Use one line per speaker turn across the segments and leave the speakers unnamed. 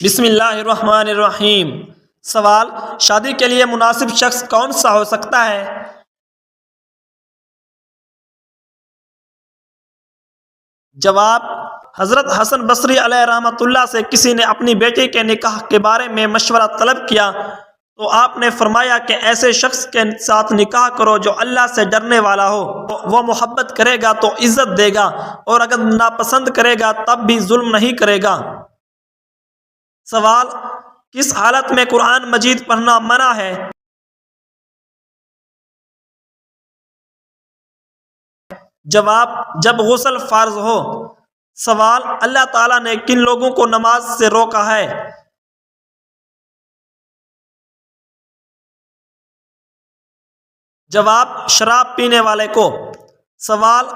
بسم اللہ الرحمن الرحیم۔ سوال: شادی کے لیے مناسب شخص کون سا ہو سکتا ہے؟ جواب: حضرت حسن بصری علیہ رحمۃ اللہ سے کسی نے اپنی بیٹی کے نکاح کے بارے میں مشورہ طلب کیا تو آپ نے فرمایا کہ ایسے شخص کے ساتھ نکاح کرو جو اللہ سے ڈرنے والا ہو۔ وہ محبت کرے گا تو عزت دے گا، اور اگر ناپسند کرے گا تب بھی ظلم نہیں کرے گا۔ سوال: کس حالت میں قرآن مجید پڑھنا منع ہے؟ جواب: جب غسل فرض ہو۔ سوال: اللہ تعالیٰ نے کن لوگوں کو نماز سے روکا ہے؟ جواب: شراب پینے والے کو۔ سوال: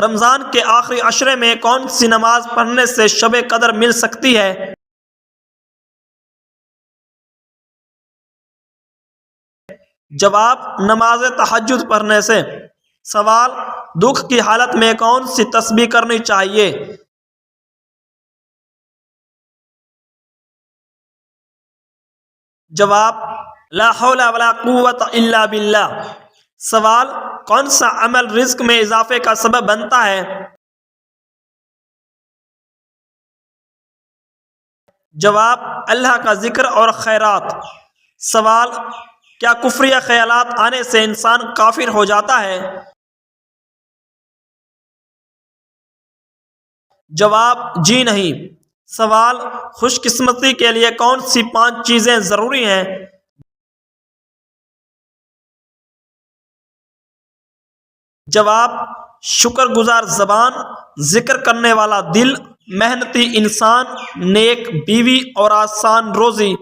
رمضان کے آخری عشرے میں کون سی نماز پڑھنے سے شب قدر مل سکتی ہے؟ جواب: نماز تہجد پڑھنے سے۔ سوال: دکھ کی حالت میں کون سی تسبیح کرنی چاہیے؟ جواب: لا حول ولا قوت الا باللہ۔ سوال: کون سا عمل رزق میں اضافے کا سبب بنتا ہے؟ جواب: اللہ کا ذکر اور خیرات۔ سوال: کیا کفریہ خیالات آنے سے انسان کافر ہو جاتا ہے؟ جواب: جی نہیں۔ سوال: خوش قسمتی کے لیے کون سی 5 چیزیں ضروری ہیں؟ جواب: شکر گزار زبان، ذکر کرنے والا دل، محنتی انسان، نیک بیوی اور آسان روزی۔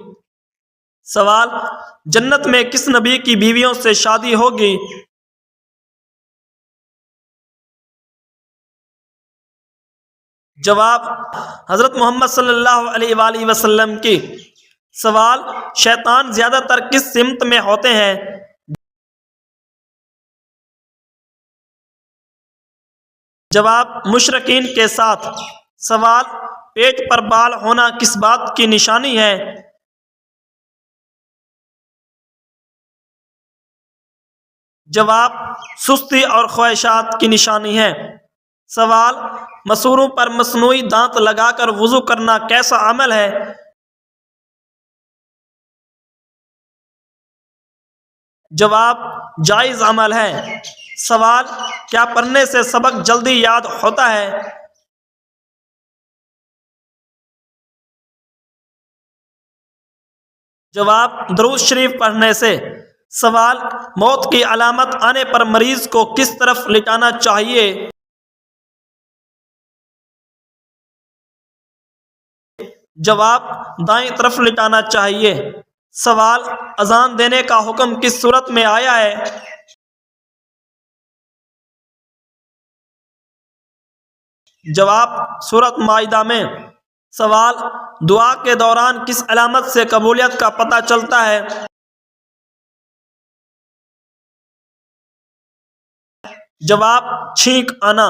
سوال: جنت میں کس نبی کی بیویوں سے شادی ہوگی؟ جواب: حضرت محمد صلی اللہ علیہ وآلہ وسلم کی۔ سوال: شیطان زیادہ تر کس سمت میں ہوتے ہیں؟ جواب: مشرکین کے ساتھ۔ سوال: پیٹ پر بال ہونا کس بات کی نشانی ہے؟ جواب: سستی اور خواہشات کی نشانی ہے۔ سوال: مسوروں پر مصنوعی دانت لگا کر وضو کرنا کیسا عمل ہے؟ جواب: جائز عمل ہے۔ سوال: کیا پڑھنے سے سبق جلدی یاد ہوتا ہے؟ جواب: درود شریف پڑھنے سے۔ سوال: موت کی علامت آنے پر مریض کو کس طرف لٹانا چاہیے؟ جواب: دائیں طرف لٹانا چاہیے۔ سوال: اذان دینے کا حکم کس صورت میں آیا ہے؟ جواب: سورۃ مائدہ میں۔ سوال: دعا کے دوران کس علامت سے قبولیت کا پتہ چلتا ہے؟ جواب: چھینک آنا۔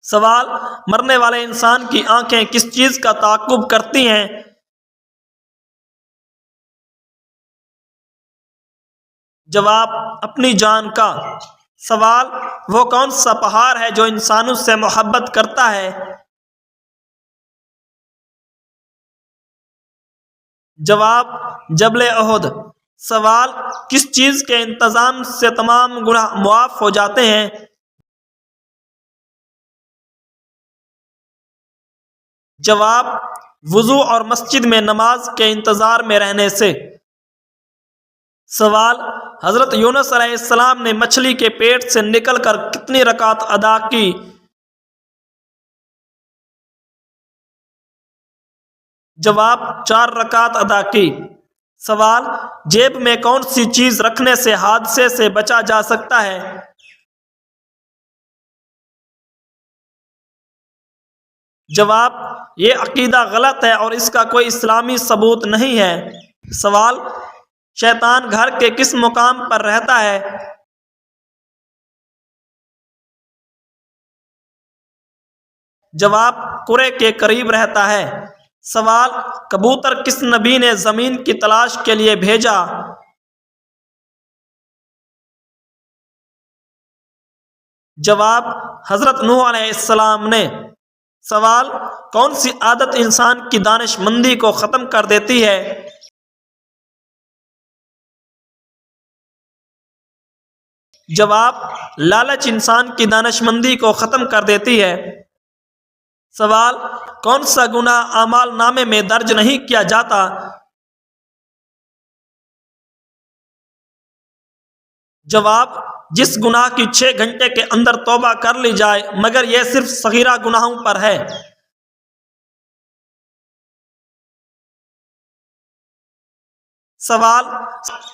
سوال: مرنے والے انسان کی آنکھیں کس چیز کا تعاقب کرتی ہیں؟ جواب: اپنی جان کا۔ سوال: وہ کون سا پہاڑ ہے جو انسانوں سے محبت کرتا ہے؟ جواب: جبل احد۔ سوال: کس چیز کے انتظام سے تمام گناہ معاف ہو جاتے ہیں؟ جواب: وضو اور مسجد میں نماز کے انتظار میں رہنے سے۔ سوال: حضرت یونس علیہ السلام نے مچھلی کے پیٹ سے نکل کر کتنی رکعت ادا کی؟ جواب: 4 رکعت ادا کی۔ سوال: جیب میں کون سی چیز رکھنے سے حادثے سے بچا جا سکتا ہے؟ جواب: یہ عقیدہ غلط ہے اور اس کا کوئی اسلامی ثبوت نہیں ہے۔ سوال: شیطان گھر کے کس مقام پر رہتا ہے؟ جواب: قرے کے قریب رہتا ہے۔ سوال: کبوتر کس نبی نے زمین کی تلاش کے لیے بھیجا؟ جواب: حضرت نوح علیہ السلام نے۔ سوال: کون سی عادت انسان کی دانش مندی کو ختم کر دیتی ہے؟ جواب: لالچ انسان کی دانش مندی کو ختم کر دیتی ہے۔ سوال: کون سا گناہ اعمال نامے میں درج نہیں کیا جاتا؟ جواب: جس گناہ کی 6 گھنٹے کے اندر توبہ کر لی جائے مگر یہ صرف صغیرہ گناہوں پر ہے۔ سوال: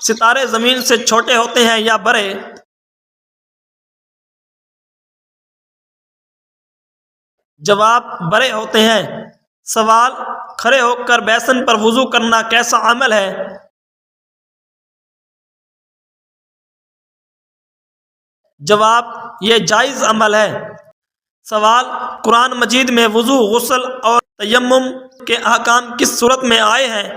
ستارے زمین سے چھوٹے ہوتے ہیں یا بڑے؟ جواب: بڑے ہوتے ہیں۔ سوال: کھڑے ہو کر بیسن پر وضو کرنا کیسا عمل ہے؟ جواب: یہ جائز عمل ہے۔ سوال: قرآن مجید میں وضو، غسل اور تیمم کے احکام کس صورت میں آئے ہیں؟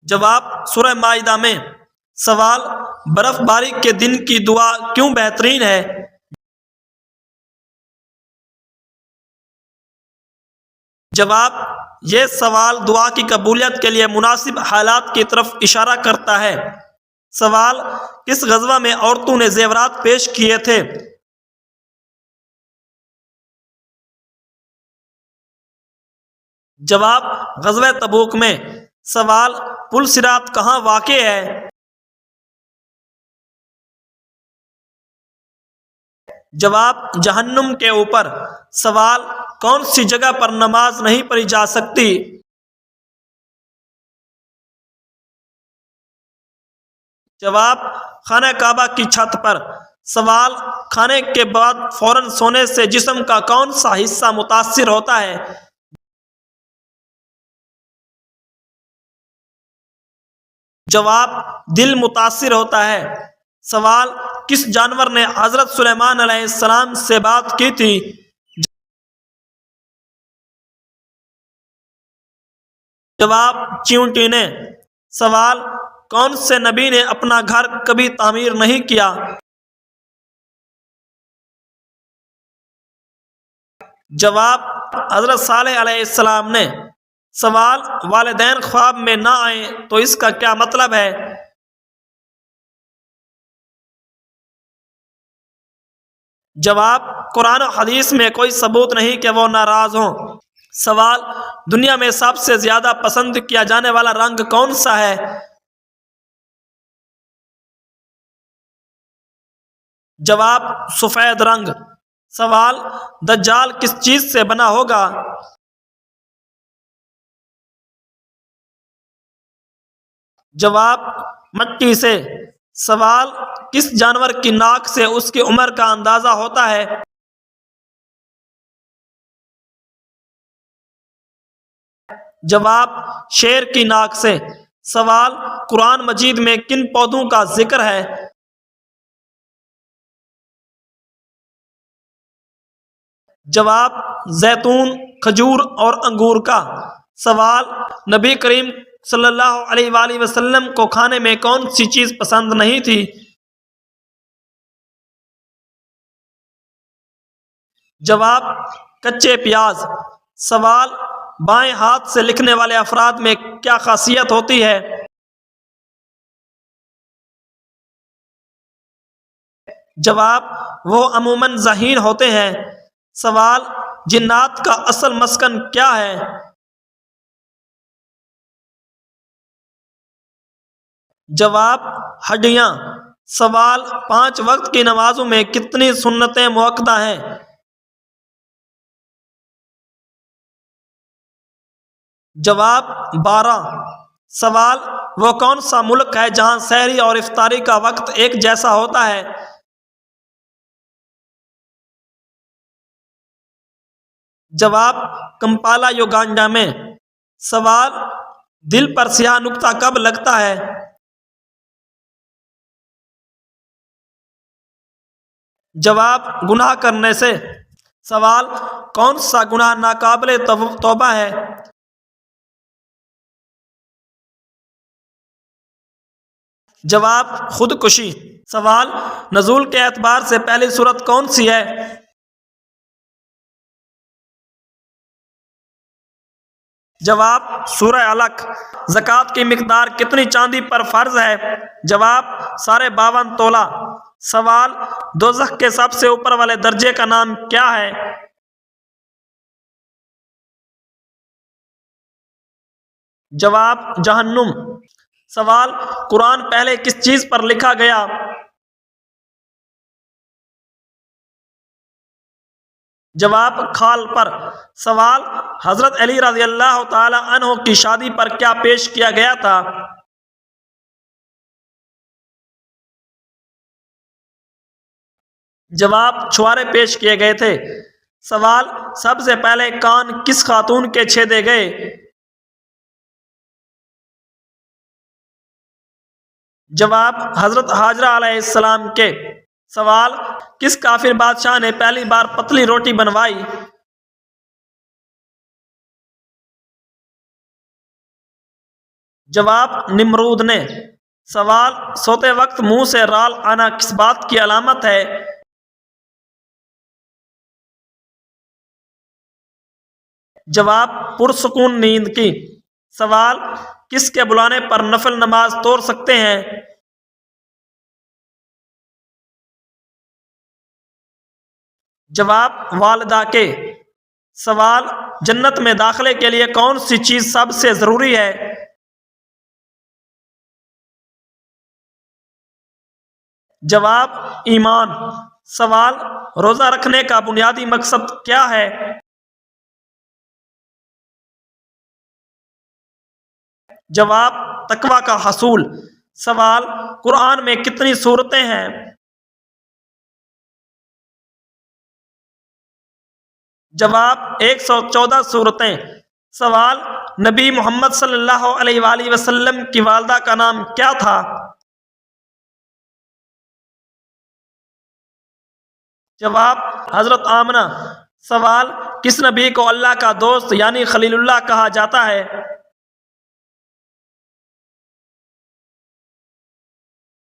جواب: سورہ مائدہ میں۔ سوال: برف باری کے دن کی دعا کیوں بہترین ہے؟ جواب: یہ سوال دعا کی قبولیت کے لیے مناسب حالات کی طرف اشارہ کرتا ہے۔ سوال: کس غزوہ میں عورتوں نے زیورات پیش کیے تھے؟ جواب: غزوہ تبوک میں۔ سوال: پل صراط کہاں واقع ہے؟ جواب: جہنم کے اوپر۔ سوال: کون سی جگہ پر نماز نہیں پڑھی جا سکتی؟ جواب: خانہ کعبہ کی چھت پر۔ سوال: کھانے کے بعد فوراً سونے سے جسم کا کون سا حصہ متاثر ہوتا ہے؟ جواب: دل متاثر ہوتا ہے۔ سوال: کس جانور نے حضرت سلیمان علیہ السلام سے بات کی تھی؟ جواب: چیونٹی نے۔ سوال: کون سے نبی نے اپنا گھر کبھی تعمیر نہیں کیا؟ جواب: حضرت صالح علیہ السلام نے۔ سوال: والدین خواب میں نہ آئیں تو اس کا کیا مطلب ہے؟ جواب: قرآن و حدیث میں کوئی ثبوت نہیں کہ وہ ناراض ہوں۔ سوال: دنیا میں سب سے زیادہ پسند کیا جانے والا رنگ کون سا ہے؟ جواب: سفید رنگ۔ سوال: دجال کس چیز سے بنا ہوگا؟ جواب: مٹی سے۔ سوال: کس جانور کی ناک سے اس کی عمر کا اندازہ ہوتا ہے؟ جواب: شیر کی ناک سے۔ سوال: قرآن مجید میں کن پودوں کا ذکر ہے؟ جواب: زیتون، کھجور اور انگور کا۔ سوال: نبی کریم صلی اللہ علیہ وآلہ وسلم کو کھانے میں کون سی چیز پسند نہیں تھی؟ جواب: کچے پیاز۔ سوال: بائیں ہاتھ سے لکھنے والے افراد میں کیا خاصیت ہوتی ہے؟ جواب: وہ عموماً ذہین ہوتے ہیں۔ سوال: جنات کا اصل مسکن کیا ہے؟ جواب: ہڈیاں۔ سوال: 5 وقت کی نمازوں میں کتنی سنتیں مؤکدہ ہیں؟ جواب: 12۔ سوال: وہ کون سا ملک ہے جہاں سحری اور افطاری کا وقت ایک جیسا ہوتا ہے؟ جواب: کمپالا یوگانڈا میں۔ سوال: دل پر سیاہ نقطہ کب لگتا ہے؟ جواب: گناہ کرنے سے۔ سوال: کون سا گناہ ناقابل توبہ ہے؟ جواب: خودکشی۔ سوال: نزول کے اعتبار سے پہلی سورت کون سی ہے؟ جواب: سورہ علق۔ زکوٰۃ کی مقدار کتنی چاندی پر فرض ہے؟ جواب: 52.5 تولہ۔ سوال: دوزخ کے سب سے اوپر والے درجے کا نام کیا ہے؟ جواب: جہنم۔ سوال: قرآن پہلے کس چیز پر لکھا گیا؟ جواب: کھال پر۔ سوال: حضرت علی رضی اللہ تعالی عنہ کی شادی پر کیا پیش کیا گیا تھا؟ جواب: چھوارے پیش کیے گئے تھے۔ سوال: سب سے پہلے کان کس خاتون کے چھیدے گئے؟ جواب: حضرت ہاجرہ علیہ السلام کے۔ سوال: کس کافر بادشاہ نے پہلی بار پتلی روٹی بنوائی؟ جواب: نمرود نے۔ سوال: سوتے وقت منہ سے رال آنا کس بات کی علامت ہے؟ جواب: پرسکون نیند کی۔ سوال: کس کے بلانے پر نفل نماز توڑ سکتے ہیں؟ جواب: والدہ کے۔ سوال: جنت میں داخلے کے لیے کون سی چیز سب سے ضروری ہے؟ جواب: ایمان۔ سوال: روزہ رکھنے کا بنیادی مقصد کیا ہے؟ جواب: تقوی کا حصول۔ سوال: قرآن میں کتنی سورتیں ہیں؟ جواب: 114 سورتیں۔ سوال: نبی محمد صلی اللہ علیہ وآلہ وسلم کی والدہ کا نام کیا تھا؟ جواب: حضرت آمنہ۔ سوال: کس نبی کو اللہ کا دوست یعنی خلیل اللہ کہا جاتا ہے؟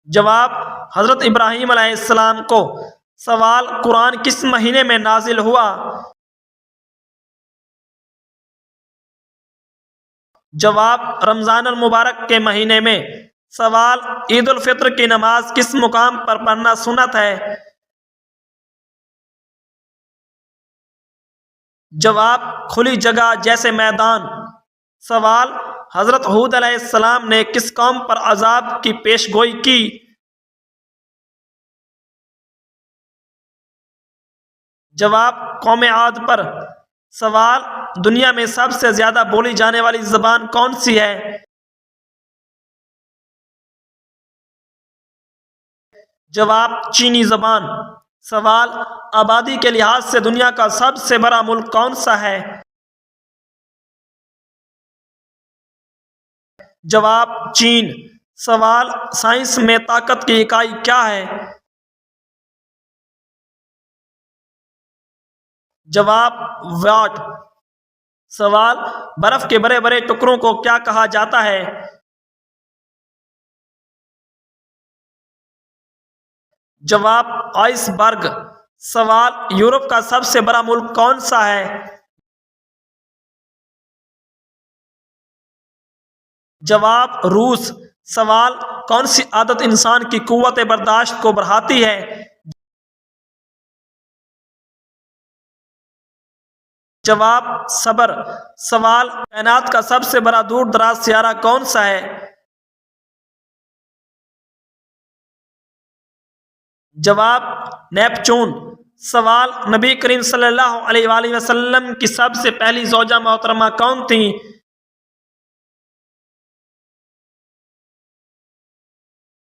جواب: حضرت ابراہیم علیہ السلام کو۔ سوال: قرآن کس مہینے میں نازل ہوا؟ جواب: رمضان المبارک کے مہینے میں۔ سوال: عید الفطر کی نماز کس مقام پر پڑھنا سنت ہے؟ جواب: کھلی جگہ جیسے میدان۔ سوال: حضرت ہود علیہ السلام نے کس قوم پر عذاب کی پیش گوئی کی؟ جواب: قوم عاد پر۔ سوال: دنیا میں سب سے زیادہ بولی جانے والی زبان کون سی ہے؟ جواب: چینی زبان۔ سوال: آبادی کے لحاظ سے دنیا کا سب سے بڑا ملک کون سا ہے؟ جواب: چین۔ سوال: سائنس میں طاقت کی اکائی کیا ہے؟ جواب: واٹ۔ سوال: برف کے بڑے بڑے ٹکڑوں کو کیا کہا جاتا ہے؟ جواب: آئس برگ۔ سوال: یورپ کا سب سے بڑا ملک کون سا ہے؟ جواب: روس۔ سوال: کون سی عادت انسان کی قوت برداشت کو بڑھاتی ہے؟ جواب: صبر۔ سوال: کائنات کا سب سے بڑا دور دراز سیارہ کون سا ہے؟ جواب: نیپچون۔ سوال: نبی کریم صلی اللہ علیہ وآلہ وسلم کی سب سے پہلی زوجہ محترمہ کون تھیں؟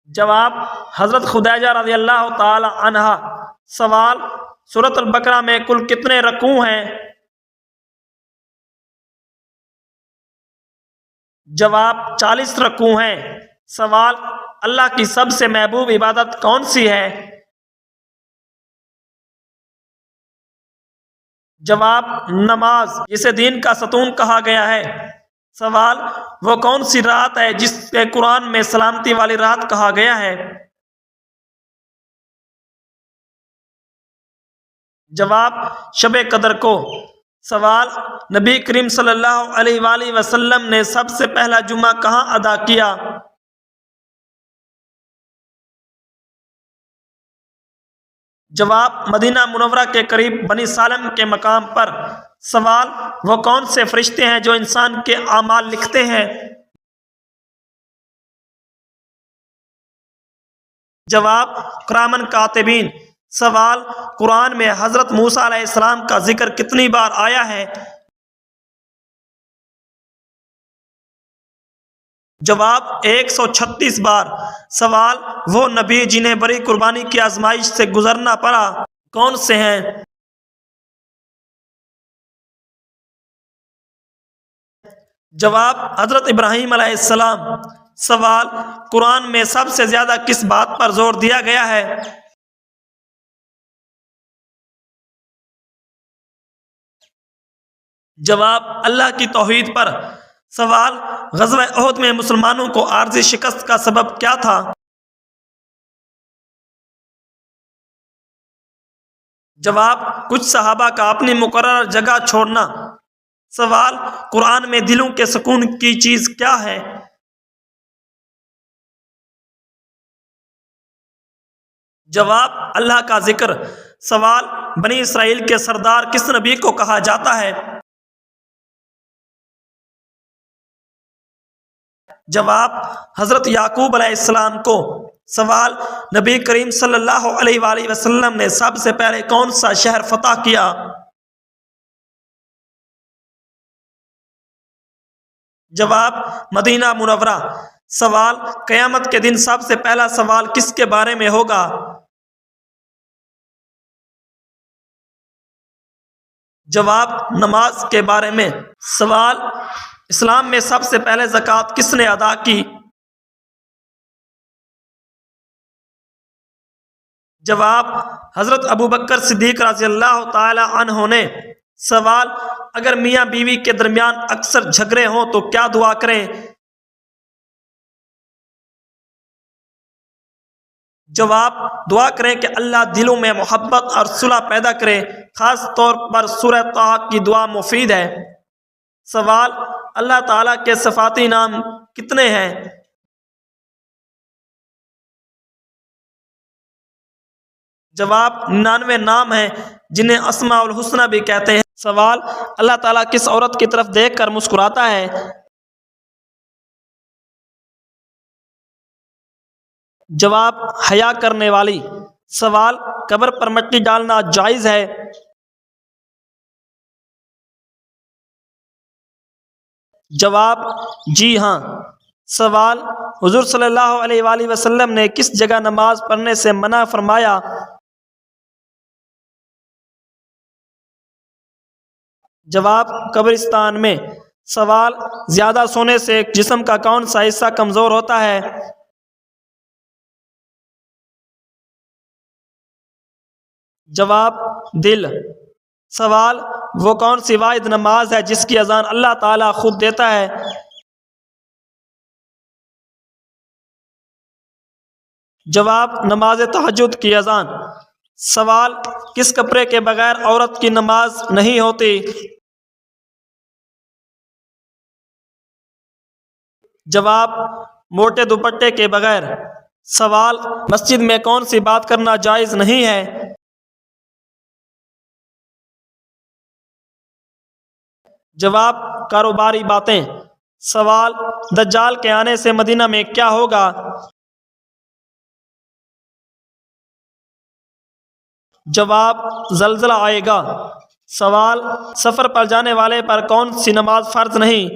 جواب: حضرت خدیجہ رضی اللہ تعالی عنہا۔ سوال: سورۃ البقرہ میں کل کتنے رکوع ہیں؟ جواب: 40 رکوع ہیں۔ سوال: اللہ کی سب سے محبوب عبادت کون سی ہے؟ جواب: نماز، جسے دین کا ستون کہا گیا ہے۔ سوال: وہ کون سی رات ہے جس کے قرآن میں سلامتی والی رات کہا گیا ہے؟ جواب: شب قدر کو۔ سوال: نبی کریم صلی اللہ علیہ وآلہ وسلم نے سب سے پہلا جمعہ کہاں ادا کیا؟ جواب: مدینہ منورہ کے قریب بنی سالم کے مقام پر۔ سوال: وہ کون سے فرشتے ہیں جو انسان کے اعمال لکھتے ہیں؟ جواب: کرامن کاتبین۔ سوال: قرآن میں حضرت موسیٰ علیہ السلام کا ذکر کتنی بار آیا ہے؟ جواب: 136 بار۔ سوال: وہ نبی جنہیں بڑی قربانی کی آزمائش سے گزرنا پڑا کون سے ہیں؟ جواب: حضرت ابراہیم علیہ السلام۔ سوال: قرآن میں سب سے زیادہ کس بات پر زور دیا گیا ہے؟ جواب: اللہ کی توحید پر۔ سوال: غزوہ احد میں مسلمانوں کو عارضی شکست کا سبب کیا تھا؟ جواب: کچھ صحابہ کا اپنی مقررہ جگہ چھوڑنا۔ سوال: قرآن میں دلوں کے سکون کی چیز کیا ہے؟ جواب: اللہ کا ذکر۔ سوال: بنی اسرائیل کے سردار کس نبی کو کہا جاتا ہے؟ جواب: حضرت یعقوب علیہ السلام کو۔ سوال: نبی کریم صلی اللہ علیہ وآلہ وسلم نے سب سے پہلے کون سا شہر فتح کیا؟ جواب: مدینہ منورہ۔ سوال: قیامت کے دن سب سے پہلا سوال کس کے بارے میں ہوگا؟ جواب: نماز کے بارے میں۔ سوال: اسلام میں سب سے پہلے زکوٰۃ کس نے ادا کی؟ جواب: حضرت ابوبکر صدیق رضی اللہ تعالی عنہ نے۔ سوال: اگر میاں بیوی کے درمیان اکثر جھگڑے ہوں تو کیا دعا کریں؟ جواب: دعا کریں کہ اللہ دلوں میں محبت اور صلح پیدا کرے، خاص طور پر سورہ طٰہٰ کی دعا مفید ہے۔ سوال: اللہ تعالیٰ کے صفاتی نام کتنے ہیں؟ جواب: 99 نام ہیں جنہیں اسماء الحسنی بھی کہتے ہیں۔ سوال: اللہ تعالیٰ کس عورت کی طرف دیکھ کر مسکراتا ہے؟ جواب: حیا کرنے والی۔ سوال: قبر پر مٹی ڈالنا جائز ہے؟ جواب: جی ہاں۔ سوال: حضور صلی اللہ علیہ وآلہ وسلم نے کس جگہ نماز پڑھنے سے منع فرمایا؟ جواب: قبرستان میں۔ سوال: زیادہ سونے سے جسم کا کون سا حصہ کمزور ہوتا ہے؟ جواب: دل۔ سوال: وہ کون سی واحد نماز ہے جس کی اذان اللہ تعالیٰ خود دیتا ہے؟ جواب: نماز تہجد کی اذان۔ سوال: کس کپڑے کے بغیر عورت کی نماز نہیں ہوتی؟ جواب: موٹے دوپٹے کے بغیر۔ سوال: مسجد میں کون سی بات کرنا جائز نہیں ہے؟ جواب: کاروباری باتیں۔ سوال: دجال کے آنے سے مدینہ میں کیا ہوگا؟ جواب: زلزلہ آئے گا۔ سوال: سفر پر جانے والے پر کون سی نماز فرض نہیں؟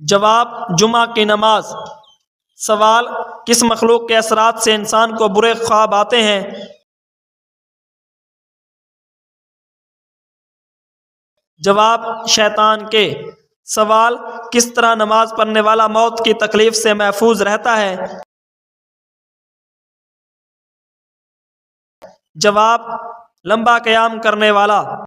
جواب: جمعہ کی نماز۔ سوال: کس مخلوق کے اثرات سے انسان کو برے خواب آتے ہیں؟ جواب: شیطان کے۔ سوال: کس طرح نماز پڑھنے والا موت کی تکلیف سے محفوظ رہتا ہے؟ جواب: لمبا قیام کرنے والا۔